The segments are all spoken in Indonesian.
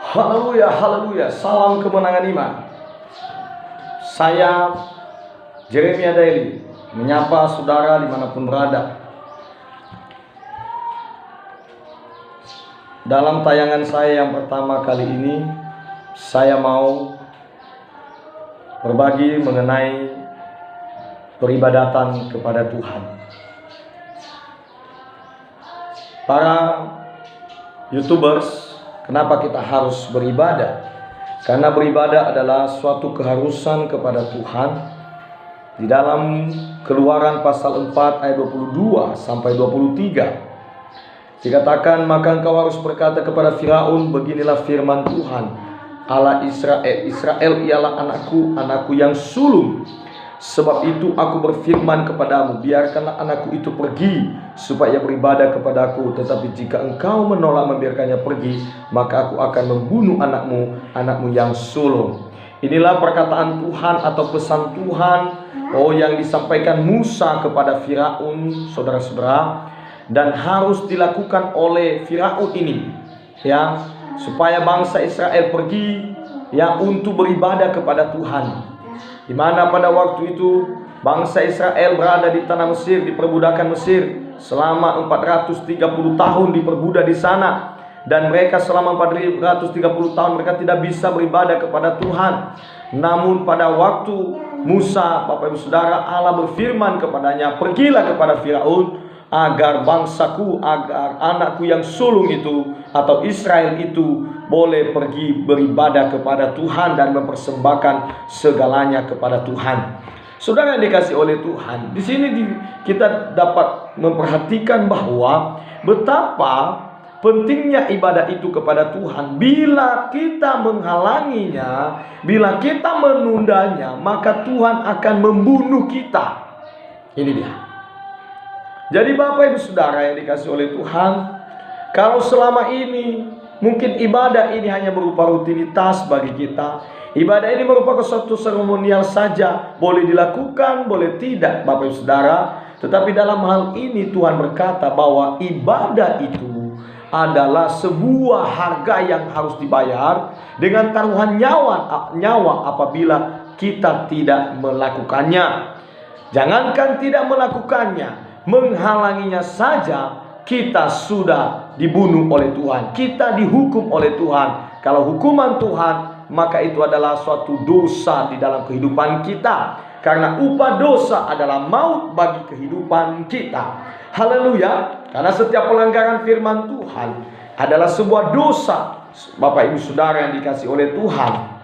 Haleluya, haleluya. Salam kemenangan iman. Saya Jeremia Daily menyapa saudara dimanapun berada. Dalam tayangan saya yang pertama kali ini, saya mau berbagi mengenai peribadatan kepada Tuhan. Para YouTubers, kenapa kita harus beribadah? Karena beribadah adalah suatu keharusan kepada Tuhan. Di dalam Keluaran pasal 4 ayat 22 sampai 23 dikatakan, maka engkau harus berkata kepada Firaun, beginilah firman Tuhan Allah Israel. Israel ialah anakku, anakku yang sulung. Sebab itu aku berfirman kepadamu, biarkanlah anakku itu pergi supaya beribadah kepadaku. Tetapi jika engkau menolak membiarkannya pergi, maka aku akan membunuh anakmu, anakmu yang sulung. Inilah perkataan Tuhan atau pesan Tuhan yang disampaikan Musa kepada Firaun, saudara-saudara, dan harus dilakukan oleh Firaun ini, ya, supaya bangsa Israel pergi, ya, untuk beribadah kepada Tuhan. Di mana pada waktu itu bangsa Israel berada di tanah Mesir, di perbudakan Mesir selama 430 tahun diperbudak di sana, dan mereka selama 430 tahun mereka tidak bisa beribadah kepada Tuhan. Namun pada waktu Musa, Bapak Ibu Saudara, Allah berfirman kepadanya, pergilah kepada Firaun agar bangsaku, agar anakku yang sulung itu atau Israel itu boleh pergi beribadah kepada Tuhan dan mempersembahkan segalanya kepada Tuhan. Saudara yang dikasih oleh Tuhan, di sini kita dapat memperhatikan bahwa betapa pentingnya ibadah itu kepada Tuhan. Bila kita menghalanginya, bila kita menundanya, maka Tuhan akan membunuh kita. Ini dia. Jadi Bapak Ibu Saudara yang dikasih oleh Tuhan, kalau selama ini mungkin ibadah ini hanya berupa rutinitas bagi kita, ibadah ini merupakan suatu seremonial saja, boleh dilakukan, boleh tidak, Bapak Ibu Saudara. Tetapi dalam hal ini Tuhan berkata bahwa ibadah itu adalah sebuah harga yang harus dibayar dengan taruhan nyawa apabila kita tidak melakukannya. Jangankan tidak melakukannya, menghalanginya saja kita sudah dibunuh oleh Tuhan, kita dihukum oleh Tuhan. Kalau hukuman Tuhan, maka itu adalah suatu dosa di dalam kehidupan kita, karena upah dosa adalah maut bagi kehidupan kita. Haleluya. Karena setiap pelanggaran firman Tuhan adalah sebuah dosa, Bapak Ibu Saudara yang dikasih oleh Tuhan.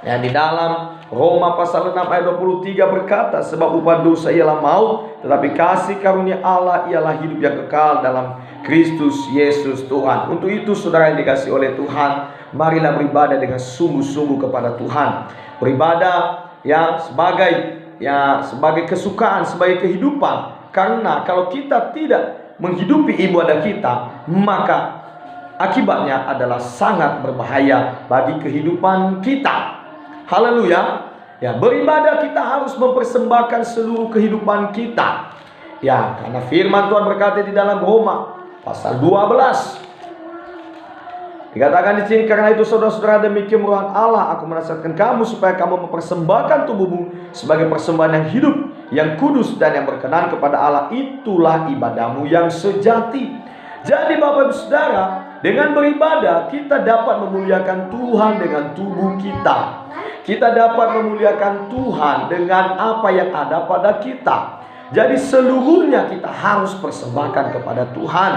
Yang di dalam Roma pasal 6 ayat 23 berkata, sebab upah dosa ialah maut, tetapi kasih karunia Allah ialah hidup yang kekal dalam Kristus Yesus Tuhan. Untuk itu saudara yang dikasih oleh Tuhan, marilah beribadah dengan sungguh-sungguh kepada Tuhan. Beribadah sebagai kesukaan, sebagai kehidupan. Karena kalau kita tidak menghidupi ibadah kita, maka akibatnya adalah sangat berbahaya bagi kehidupan kita. Haleluya. Ya, beribadah kita harus mempersembahkan seluruh kehidupan kita. Ya, karena firman Tuhan berkata di dalam Roma pasal 12. Dikatakan di sini, karena itu saudara-saudara, demi kemurahan Allah aku menasihatkan kamu supaya kamu mempersembahkan tubuhmu sebagai persembahan yang hidup, yang kudus dan yang berkenan kepada Allah. Itulah ibadahmu yang sejati. Jadi Bapak Ibu Saudara, dengan beribadah kita dapat memuliakan Tuhan dengan tubuh kita. Kita dapat memuliakan Tuhan dengan apa yang ada pada kita. Jadi seluruhnya kita harus persembahkan kepada Tuhan.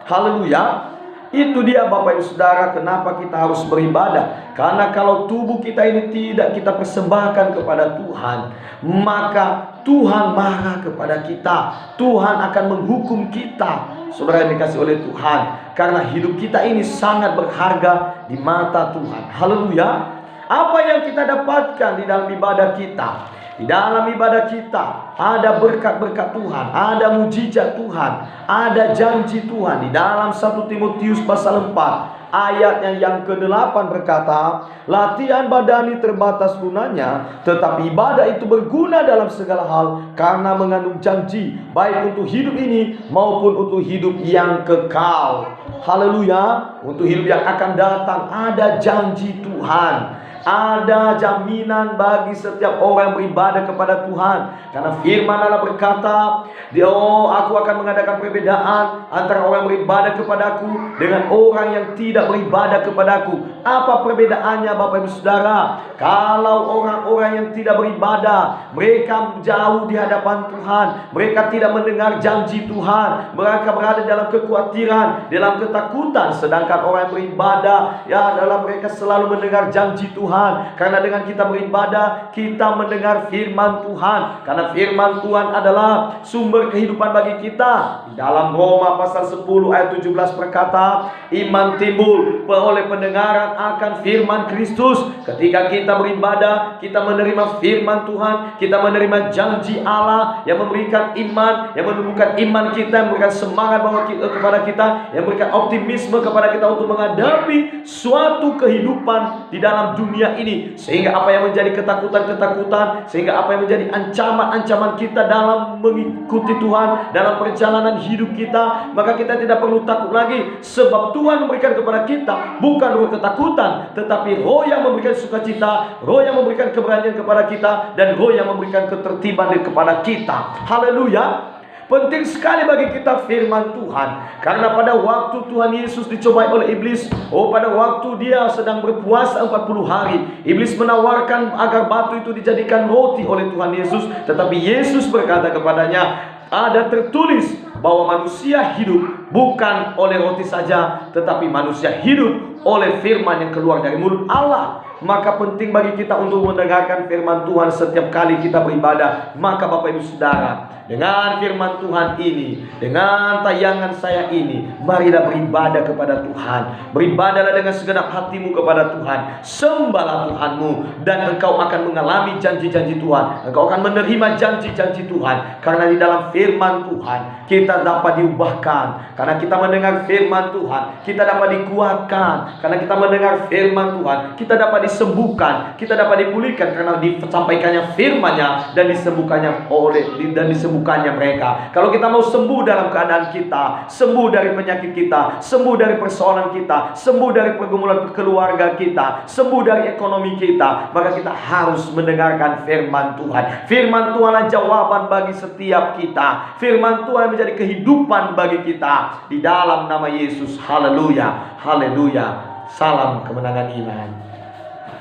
Haleluya. Itu dia Bapak Ibu Saudara, kenapa kita harus beribadah. Karena kalau tubuh kita ini tidak kita persembahkan kepada Tuhan, maka Tuhan marah kepada kita. Tuhan akan menghukum kita, saudara yang dikasih oleh Tuhan. Karena hidup kita ini sangat berharga di mata Tuhan. Haleluya. Apa yang kita dapatkan di dalam ibadah kita? Di dalam ibadah kita ada berkat-berkat Tuhan, ada mujizat Tuhan, ada janji Tuhan. Di dalam 1 Timotius pasal 4 Ayatnya yang ke-8 berkata, latihan badani terbatas gunanya, tetapi ibadah itu berguna dalam segala hal karena mengandung janji, baik untuk hidup ini maupun untuk hidup yang kekal. Haleluya. Untuk hidup yang akan datang ada janji Tuhan. Ada jaminan bagi setiap orang yang beribadah kepada Tuhan. Karena firman Allah berkata, aku akan mengadakan perbedaan antara orang yang beribadah kepadaku dengan orang yang tidak beribadah kepadaku. Apa perbedaannya Bapak Ibu Saudara? Kalau orang-orang yang tidak beribadah, mereka jauh di hadapan Tuhan, mereka tidak mendengar janji Tuhan, mereka berada dalam kekhawatiran, dalam ketakutan. Sedangkan orang yang beribadah, adalah mereka selalu mendengar janji Tuhan. Karena dengan kita beribadah, kita mendengar firman Tuhan. Karena firman Tuhan adalah sumber kehidupan bagi kita. Di dalam Roma pasal 10 ayat 17 berkata, iman timbul oleh pendengaran akan firman Kristus. Ketika kita beribadah, kita menerima firman Tuhan, kita menerima janji Allah yang memberikan iman, yang menumbuhkan iman kita, yang memberikan semangat kepada kita, yang memberikan optimisme kepada kita untuk menghadapi suatu kehidupan di dalam dunia ini. Sehingga apa yang menjadi ketakutan-ketakutan, sehingga apa yang menjadi ancaman-ancaman kita dalam mengikuti Tuhan, dalam perjalanan hidup kita, maka kita tidak perlu takut lagi. Sebab Tuhan memberikan kepada kita bukan roh ketakutan, tetapi roh yang memberikan sukacita, roh yang memberikan keberanian kepada kita, dan roh yang memberikan ketertiban kepada kita. Haleluya. Penting sekali bagi kita firman Tuhan. Karena pada waktu Tuhan Yesus dicobai oleh iblis, pada waktu dia sedang berpuasa 40 hari, iblis menawarkan agar batu itu dijadikan roti oleh Tuhan Yesus. Tetapi Yesus berkata kepadanya, ada tertulis bahwa manusia hidup bukan oleh roti saja, tetapi manusia hidup oleh firman yang keluar dari mulut Allah. Maka penting bagi kita untuk mendengarkan firman Tuhan setiap kali kita beribadah. Maka Bapak Ibu Saudara, dengan firman Tuhan ini, dengan tayangan saya ini, marilah beribadah kepada Tuhan. Beribadahlah dengan segenap hatimu kepada Tuhan. Sembahlah Tuhanmu, dan engkau akan mengalami janji-janji Tuhan. Engkau akan menerima janji-janji Tuhan. Karena di dalam firman Tuhan kita dapat diubahkan. Karena kita mendengar firman Tuhan, kita dapat dikuatkan. Karena kita mendengar firman Tuhan, kita dapat disembuhkan, kita dapat dipulihkan karena disampaikannya firman-Nya dan disembuhkannya mereka. Kalau kita mau sembuh dalam keadaan kita, sembuh dari penyakit kita, sembuh dari persoalan kita, sembuh dari pergumulan keluarga kita, sembuh dari ekonomi kita, maka kita harus mendengarkan firman Tuhan. Firman Tuhanlah jawaban bagi setiap kita. Firman Tuhan menjadi kehidupan bagi kita. Di dalam nama Yesus. Haleluya. Haleluya. Salam kemenangan iman.